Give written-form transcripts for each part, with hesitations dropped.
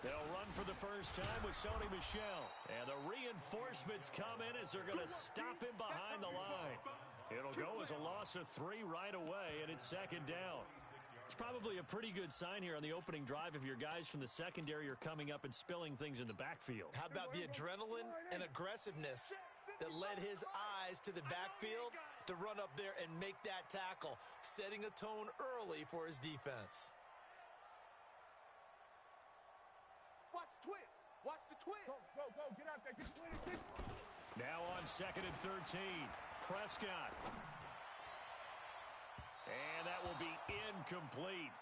They'll run for the first time with Sony Michel. And the reinforcements come in as they're going to stop him behind the line. It'll go as a loss of 3 right away, and it's second down. It's probably a pretty good sign here on the opening drive if your guys from the secondary are coming up and spilling things in the backfield. How about the adrenaline and aggressiveness that led his eyes to the backfield to run up there and make that tackle, setting a tone early for his defense. Watch the twist. Watch the twist. Go, get out there. Get 26. Now on 2nd and 13. Prescott. And that will be incomplete.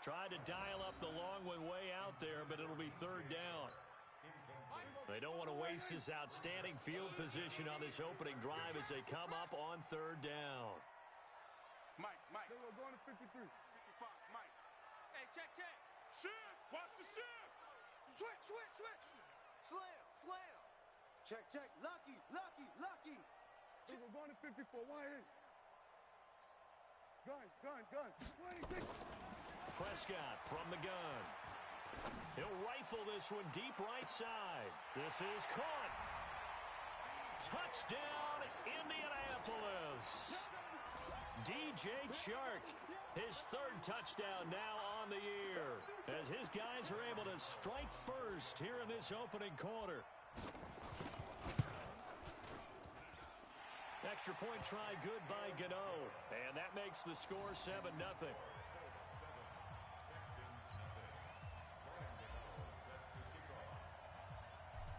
Tried to dial up the long one way out there, but it'll be 3rd down. They don't want to waste this outstanding field position on this opening drive as they come up on 3rd down. Mike. We're going to 53. 55, Mike. Hey, check. Shift. Watch the shift. Switch. Slam. Check. Lucky. We're going to 54. Why in? Gun. 26. Prescott from the gun. He'll rifle this one deep right side. This is caught. Touchdown, Indianapolis. DJ Chark, his 3rd touchdown now on the year, as his guys are able to strike first here in this opening quarter. Extra point try good by Gano, and that makes the score 7-0.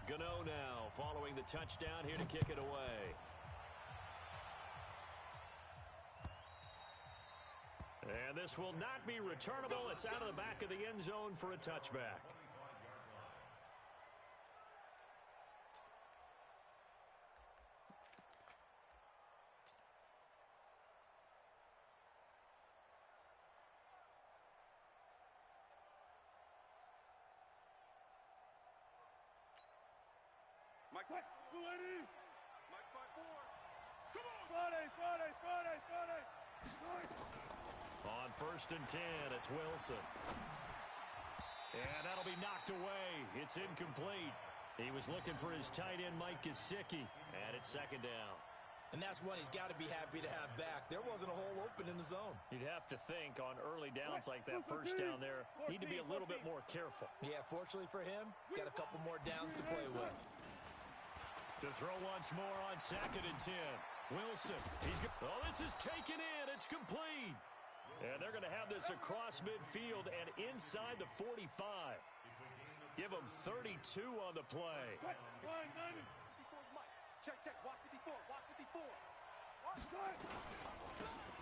Gano now following the touchdown here to kick it away. And this will not be returnable. It's out of the back of the end zone for a touchback. Mike, who it is? Mike 5-4. Come on. Friday. On 1st and 10, it's Wilson. And that'll be knocked away. It's incomplete. He was looking for his tight end, Mike Gesicki. And it's 2nd down. And that's one he's got to be happy to have back. There wasn't a hole open in the zone. You'd have to think on early downs like that, 1st down there, need to be a little bit more careful. Yeah, fortunately for him, got a couple more downs to play with. To throw once more on 2nd and 10. Wilson. This is taken in. It's complete. And they're going to have this across midfield and inside the 45. Give them 32 on the play. Check. Watch 54.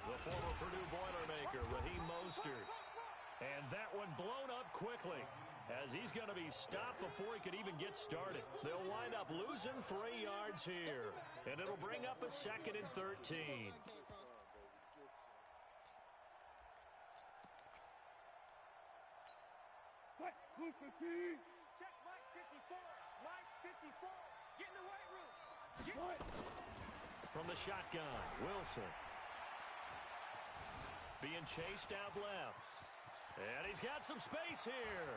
The former Purdue Boilermaker, Raheem Mostert. And that one blown up quickly, as he's going to be stopped before he could even get started. They'll wind up losing 3 yards here, and it'll bring up a 2nd and 13. Check Mike 54. Get in the weight room. From the shotgun, Wilson. Being chased out left. And he's got some space here.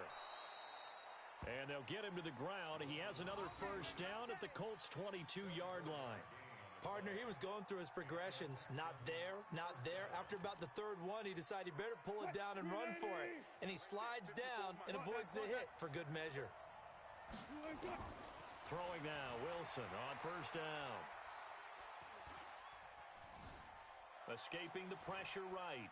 And they'll get him to the ground. He has another 1st down at the Colts' 22-yard line. Partner, he was going through his progressions. Not there. After about the 3rd one, he decided he better pull it down and run for it. And he slides down and avoids the hit for good measure. Throwing now, Wilson on 1st down. Escaping the pressure right.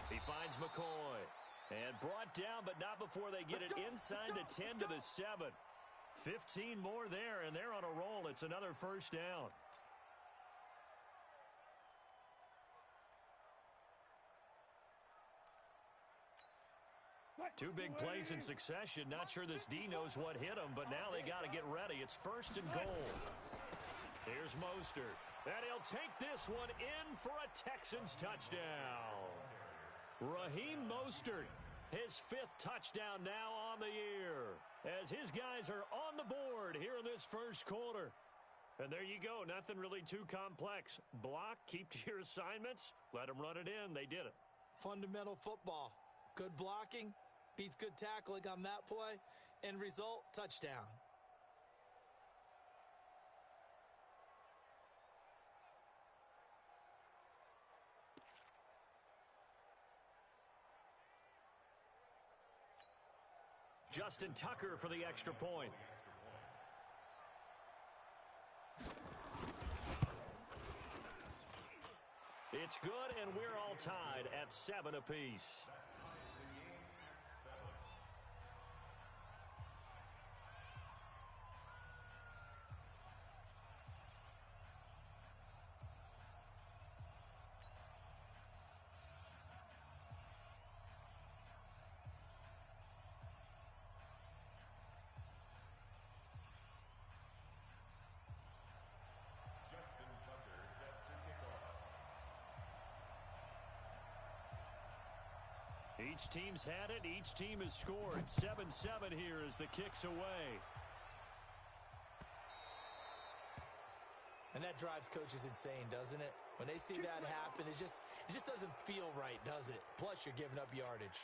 He finds McCoy. And brought down, but not before they get it inside the 10 to the 7. 15 more there, and they're on a roll. It's another 1st down. Two big plays in succession. Not sure this D knows what hit him, but now they got to get ready. It's 1st and goal. Here's Mostert. And he'll take this one in for a Texans touchdown. Raheem Mostert, his 5th touchdown now on the year, as his guys are on the the board here in this first quarter. And there you go. Nothing really too complex. Block, keep to your assignments, let them run it in. They did it. Fundamental football. Good blocking beats good tackling on that play. End result, touchdown. Justin Tucker for the extra point. It's good, and we're all tied at 7 apiece. Each team's had it. Each team has scored. 7-7 here as the kick's away. And that drives coaches insane, doesn't it? When they see that happen, it just doesn't feel right, does it? Plus, you're giving up yardage.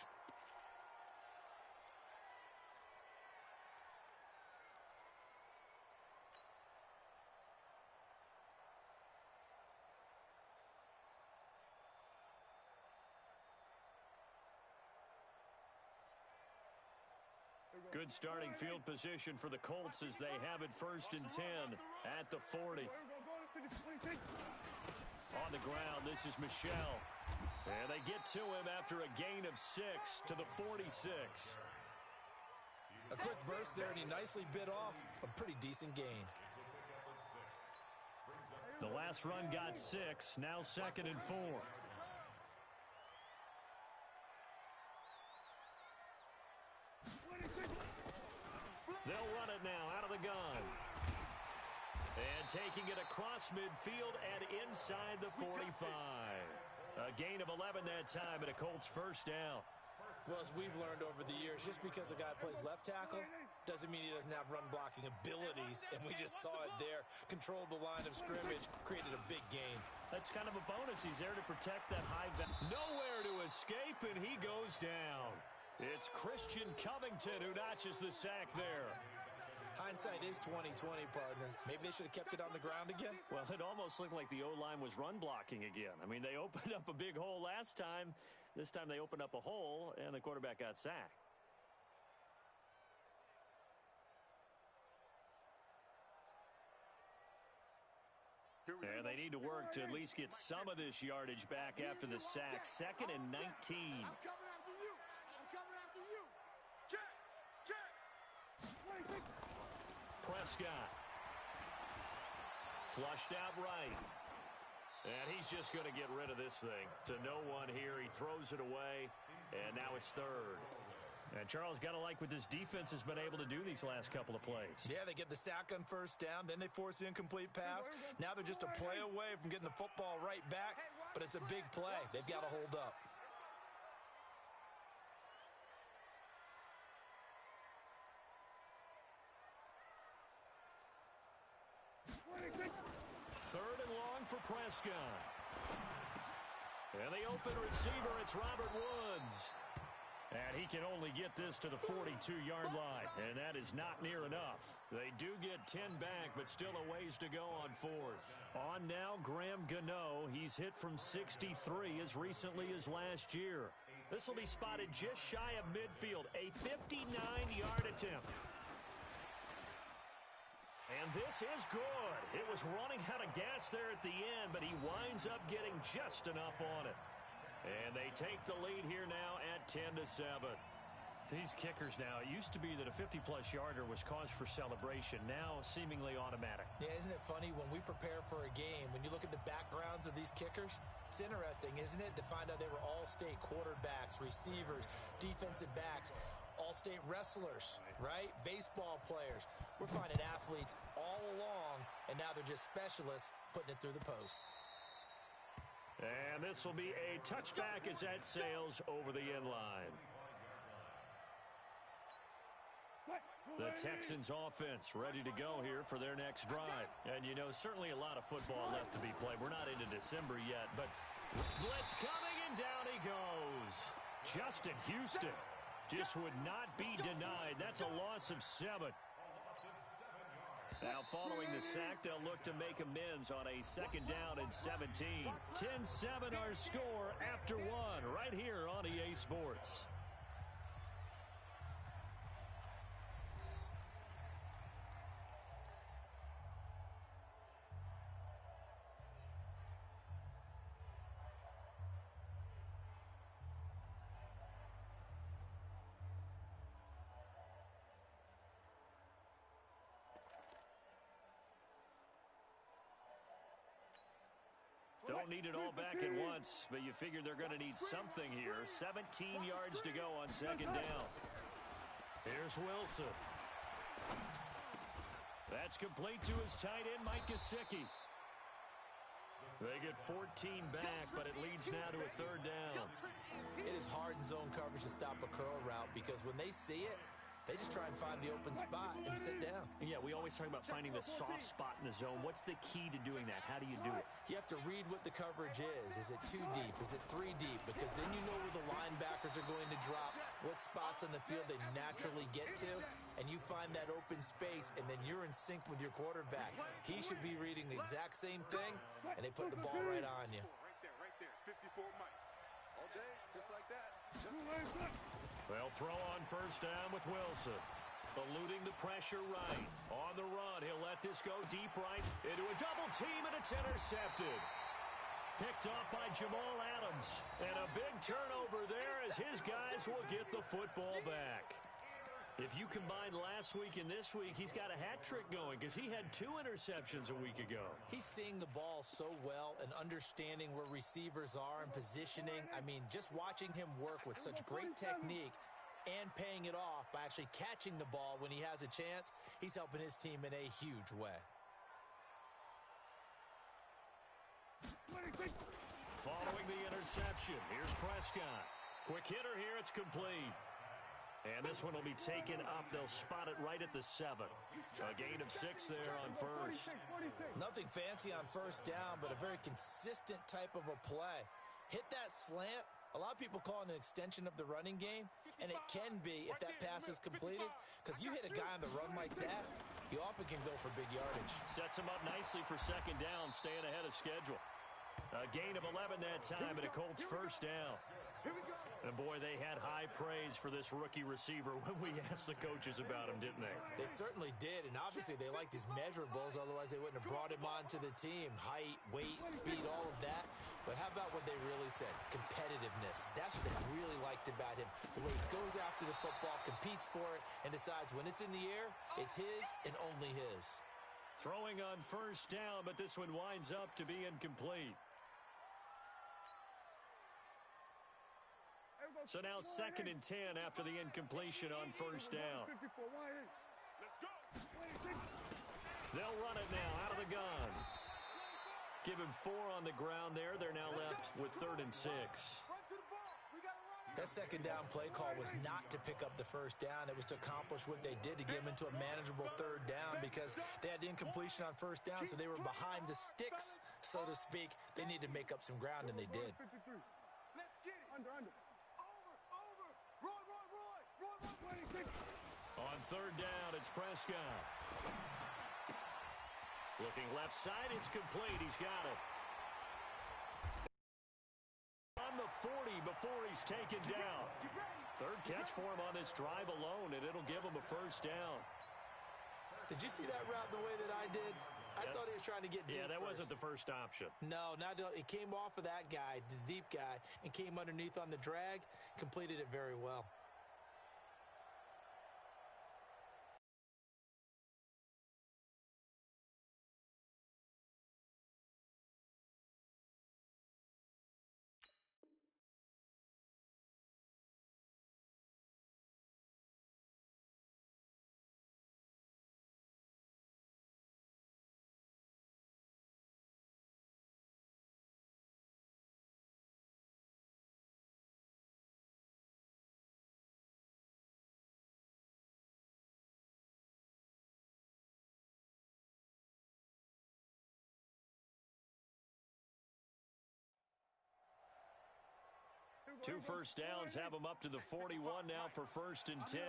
Good starting field position for the Colts as they have it 1st and 10 at the 40. On the ground, this is Michelle. And they get to him after a gain of 6 to the 46. A quick burst there, and he nicely bit off a pretty decent gain. The last run got 6, now 2nd and 4. They'll run it now out of the gun. And taking it across midfield and inside the 45. A gain of 11 that time and a Colts first down. Well, as we've learned over the years, just because a guy plays left tackle doesn't mean he doesn't have run blocking abilities, and we just saw it there. Controlled the line of scrimmage, created a big gain. That's kind of a bonus. He's there to protect that high value. Nowhere to escape, and he goes down. It's Christian Covington who notches the sack there. Hindsight is 20/20, partner. Maybe they should have kept it on the ground again. Well, it almost looked like the O-line was run blocking again. I mean, they opened up a big hole last time. This time they opened up a hole, and the quarterback got sacked. And they need to work to at least get some of this yardage back after the sack. 2nd and 19. I'm coming after you. I'm coming after you. Check. Check. Prescott. Flushed out right. And he's just going to get rid of this thing. To no one here. He throws it away. And now it's 3rd. And Charles, got to like what this defense has been able to do these last couple of plays. Yeah, they get the sack on 1st down. Then they force the incomplete pass. Now they're just a play away from getting the football right back. But it's a big play. They've got to hold up. Third and long for Prescott. And the open receiver, it's Robert Woods. And he can only get this to the 42-yard line. And that is not near enough. They do get 10 back, but still a ways to go on 4th. On now, Graham Gano. He's hit from 63 as recently as last year. This will be spotted just shy of midfield. A 59-yard attempt. And this is good. It was running out of gas there at the end, but he winds up getting just enough on it. And they take the lead here now at 10-7. These kickers now, it used to be that a 50-plus yarder was cause for celebration. Now seemingly automatic. Yeah, isn't it funny when we prepare for a game, when you look at the backgrounds of these kickers, it's interesting, isn't it, to find out they were all-state quarterbacks, receivers, defensive backs, all-state wrestlers, right? Baseball players. We're finding athletes all along, and now they're just specialists putting it through the posts. And this will be a touchback as that sails over the end line. The Texans offense ready to go here for their next drive. And, you know, certainly a lot of football left to be played. We're not into December yet, but blitz coming, and down he goes. Justin Houston just would not be denied. That's a loss of 7. Now, following the sack, they'll look to make amends on a second down and 17. 10-7 our score after 1 right here on EA Sports. Don't need it all back at once, but you figure they're going to need something here. 17 yards to go on second down. Here's Wilson. That's complete to his tight end, Mike Gesicki. They get 14 back, but it leads now to a third down. It is hard in zone coverage to stop a curl route because when they see it, they just try and find the open spot and sit down. Yeah, we always talk about finding the soft spot in the zone. What's the key to doing that? How do you do it? You have to read what the coverage is. Is it 2 deep? Is it 3 deep? Because then you know where the linebackers are going to drop, what spots on the field they naturally get to, and you find that open space, and then you're in sync with your quarterback. He should be reading the exact same thing, and they put the ball right on you. Right there. 54 Mike. All day, just like that. They'll throw on first down with Wilson. Eluding the pressure right. On the run, he'll let this go deep right into a double team, and it's intercepted. Picked off by Jamal Adams. And a big turnover there as his guys will get the football back. If you combine last week and this week, he's got a hat trick going because he had 2 interceptions a week ago. He's seeing the ball so well and understanding where receivers are and positioning. I mean, just watching him work with such great technique and paying it off by actually catching the ball when he has a chance, he's helping his team in a huge way. Following the interception, here's Prescott. Quick hitter here, it's complete. And this one will be taken up. They'll spot it right at the 7. A gain of 6 there on first. Nothing fancy on first down, but a very consistent type of a play. Hit that slant. A lot of people call it an extension of the running game, and it can be if that pass is completed, because you hit a guy on the run like that, he often can go for big yardage. Sets him up nicely for second down, staying ahead of schedule. A gain of 11 that time, and a Colts first down. And, boy, they had high praise for this rookie receiver when we asked the coaches about him, didn't they? They certainly did, and obviously they liked his measurables. Otherwise, they wouldn't have brought him onto the team. Height, weight, speed, all of that. But how about what they really said? Competitiveness. That's what they really liked about him. The way he goes after the football, competes for it, and decides when it's in the air, it's his and only his. Throwing on first down, but this one winds up to be incomplete. So now 2nd and 10 after the incompletion on first down. They'll run it now out of the gun. Give him 4 on the ground there. They're now left with 3rd and 6. That second down play call was not to pick up the first down. It was to accomplish what they did to get them into a manageable 3rd down because they had incompletion on first down, so they were behind the sticks, so to speak. They needed to make up some ground, and they did. Let's get it. Under. On 3rd down, it's Prescott. Looking left side, it's complete. He's got it. On the 40 before he's taken down. 3rd catch for him on this drive alone, and it'll give him a first down. Did you see that route the way that I did? I thought he was trying to get deep. Yeah, that first. wasn't the first option. No, it came off of that guy, the deep guy, and came underneath on the drag, completed it very well. 2 first downs have them up to the 41 now for 1st and 10.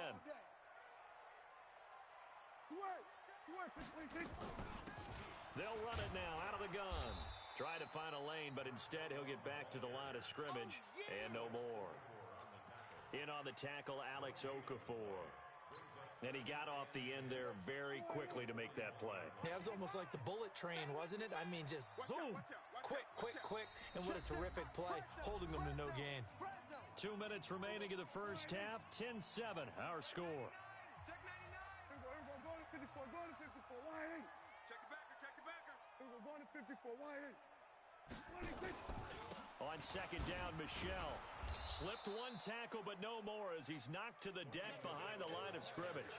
They'll run it now out of the gun. Try to find a lane, but instead he'll get back to the line of scrimmage and no more. In on the tackle, Alex Okafor. And he got off the end there very quickly to make that play. Yeah, it was almost like the bullet train, wasn't it? I mean, just zoom. Quick, quick, quick. And what a terrific play, holding them to no gain. 2 minutes remaining in the first half. 10-7, our score. Check 99. Go to 54. Go to 54. Why ain't? Check the backer. Check the backer. Go to 54. Why ain't? On 2nd down, Michel slipped 1 tackle, but no more as he's knocked to the deck behind the line of scrimmage.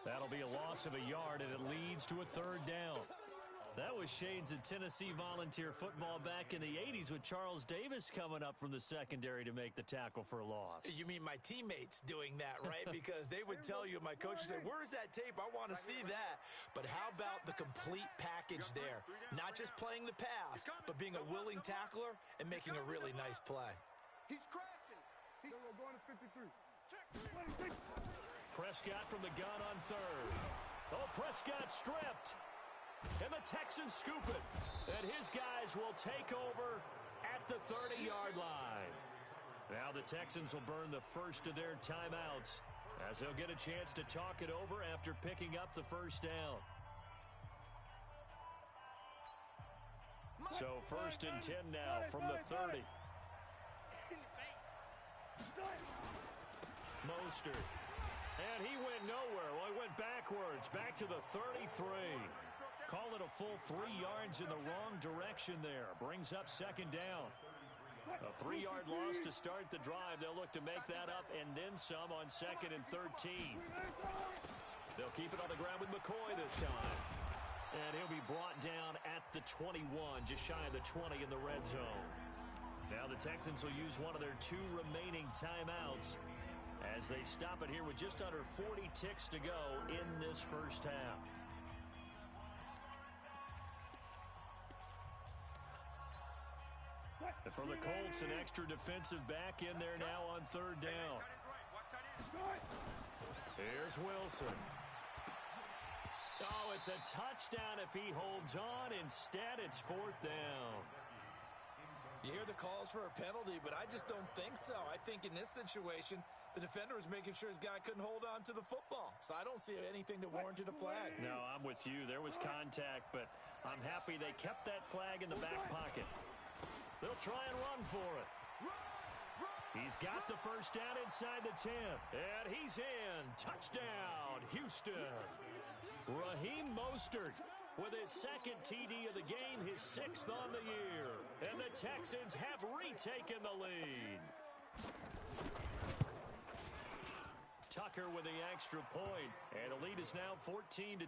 That'll be a loss of a yard, and it leads to a 3rd down. That was shades of Tennessee Volunteer football back in the 80s with Charles Davis coming up from the secondary to make the tackle for a loss. You mean my teammates doing that, right? Because they would tell you, my coach would say, where's that tape? I want to see that. But how about the complete package there? Not just playing the pass, but being a willing tackler and making a really nice play. He's crashing. He's going to 53. Prescott from the gun on 3rd. Oh, Prescott stripped. And the Texans scoop it. And his guys will take over at the 30-yard line. Now the Texans will burn the first of their timeouts as they'll get a chance to talk it over after picking up the 1st down. So 1st and 10 now from the 30. Mostert. And he went nowhere. Well, he went backwards, back to the 33. Call it a full 3 yards in the wrong direction there. Brings up 2nd down. A 3-yard loss to start the drive. They'll look to make that up and then some on 2nd and 13. They'll keep it on the ground with McCoy this time. And he'll be brought down at the 21, just shy of the 20 in the red zone. Now the Texans will use one of their 2 remaining timeouts as they stop it here with just under 40 ticks to go in this first half. And for the Colts, an extra defensive back in there now on 3rd down. Here's Wilson. Oh, it's a touchdown if he holds on. Instead, it's 4th down. You hear the calls for a penalty, but I just don't think so. I think in this situation, the defender was making sure his guy couldn't hold on to the football. So I don't see anything that warranted a flag. No, I'm with you. There was contact, but I'm happy they kept that flag in the back pocket. They'll try and run for it. He's got the first down inside the 10. And he's in. Touchdown, Houston. Raheem Mostert with his 2nd TD of the game, his 6th on the year. And the Texans have retaken the lead. Tucker with the extra point. And the lead is now 14-10.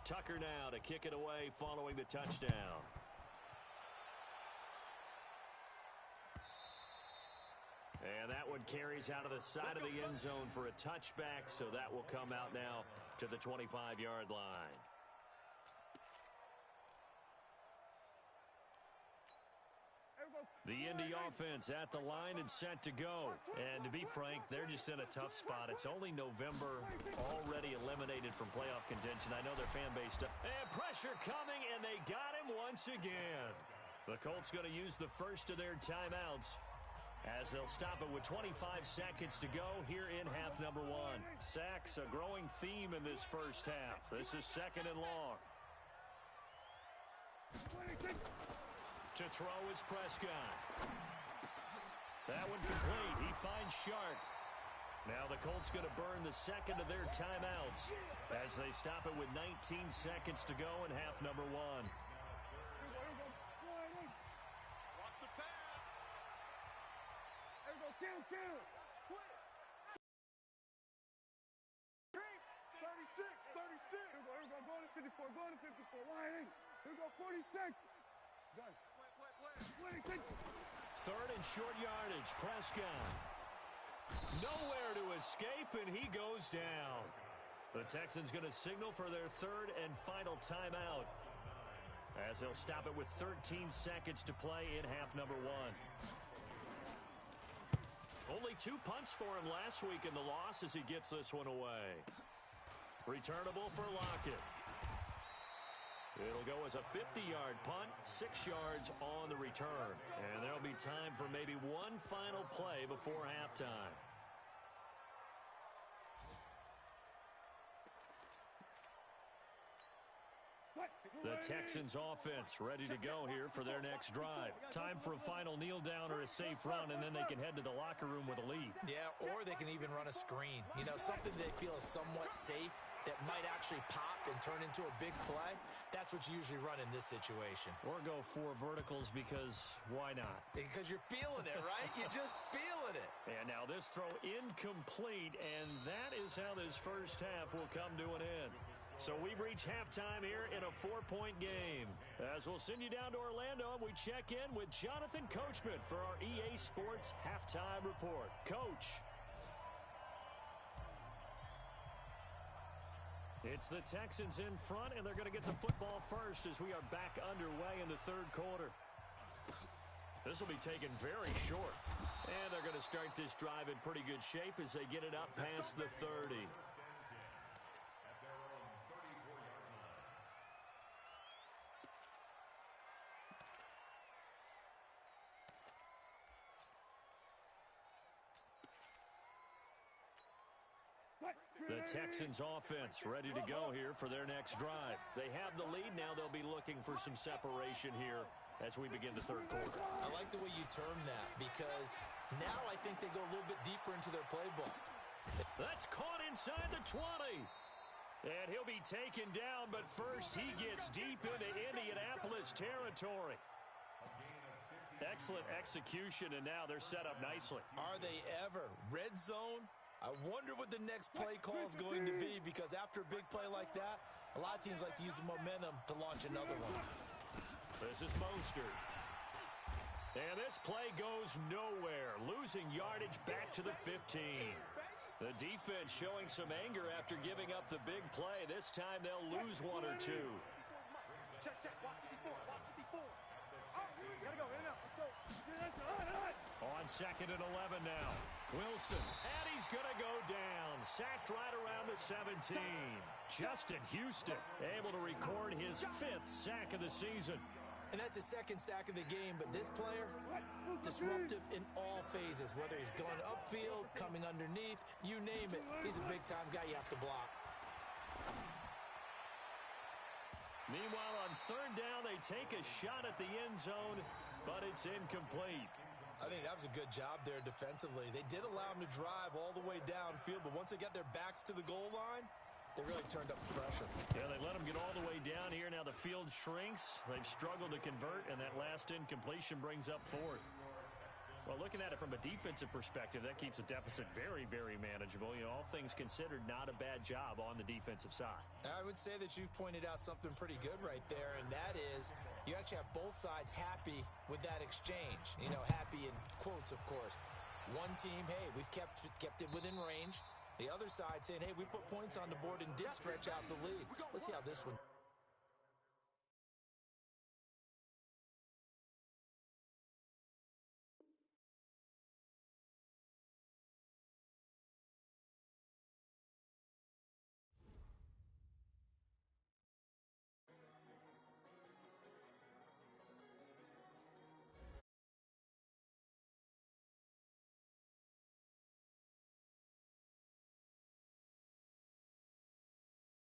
Tucker now to kick it away following the touchdown. And that one carries out of the side of the end zone for a touchback, so that will come out now to the 25-yard line. The Indy offense at the line and set to go. And to be frank, they're just in a tough spot. It's only November, already eliminated from playoff contention. I know their fan base. And pressure coming, and they got him once again. The Colts going to use the first of their timeouts as they'll stop it with 25 seconds to go here in half number 1. Sacks, a growing theme in this first half. This is 2nd and long. To throw is Prescott. That one complete. He finds Shark. Now the Colts going to burn the 2nd of their timeouts as they stop it with 19 seconds to go in half number 1. Watch the pass. There we go. Kill. 30 54. Going to 54. Wide 8. Here we go. 46. Done. Play. 26. Third and short yardage. Prescott. Nowhere to escape, and he goes down. The Texans going to signal for their third and final timeout, as they'll stop it with 13 seconds to play in half number 1. Only 2 punts for him last week in the loss as he gets this one away. Returnable for Lockett. It'll go as a 50-yard punt, 6 yards on the return. And there'll be time for maybe one final play before halftime. The Texans offense ready to go here for their next drive. Time for a final kneel down or a safe run, and then they can head to the locker room with a lead. Yeah, or they can even run a screen. You know, something they feel is somewhat safe that might actually pop and turn into a big play. That's what you usually run in this situation. Or go 4 verticals because why not? Because you're feeling it, right? You're just feeling it. And now this throw incomplete, and that is how this first half will come to an end. So we've reached halftime here in a 4-point game. As we'll send you down to Orlando, and we check in with Jonathan Coachman for our EA Sports Halftime Report. Coach. It's the Texans in front, and they're going to get the football first as we are back underway in the third quarter. This will be taken very short. And they're going to start this drive in pretty good shape as they get it up past the 30. The Texans offense ready to go here for their next drive. They have the lead. Now they'll be looking for some separation here as we begin the third quarter. I like the way you term that because now I think they go a little bit deeper into their playbook. That's caught inside the 20. And he'll be taken down, but first he gets deep into Indianapolis territory. Excellent execution, and now they're set up nicely. Are they ever? Red zone? I wonder what the next play call is going to be, because after a big play like that, a lot of teams like to use the momentum to launch another one. This is Mostert. And this play goes nowhere, losing yardage back to the 15. The defense showing some anger after giving up the big play. This time they'll lose 1 or 2. Check. Watch 54. Watch 54. Oh, gotta go. In and out. Let's go. On 2nd and 11 now. Wilson, and he's going to go down. Sacked right around the 17. Justin Houston able to record his 5th sack of the season. And that's his 2nd sack of the game, but this player, disruptive in all phases, whether he's going upfield, coming underneath, you name it. He's a big-time guy you have to block. Meanwhile, on 3rd down, they take a shot at the end zone, but it's incomplete. I think that was a good job there defensively. They did allow him to drive all the way downfield, but once they got their backs to the goal line, they really turned up the pressure. Yeah, they let him get all the way down here. Now the field shrinks. They've struggled to convert, and that last incompletion brings up 4th. Well, looking at it from a defensive perspective, that keeps the deficit very, very manageable. You know, all things considered, not a bad job on the defensive side. I would say that you've pointed out something pretty good right there, and that is you actually have both sides happy with that exchange. You know, happy in quotes, of course. One team, hey, we've kept it within range. The other side saying, hey, we put points on the board and did stretch out the lead. Let's see how this one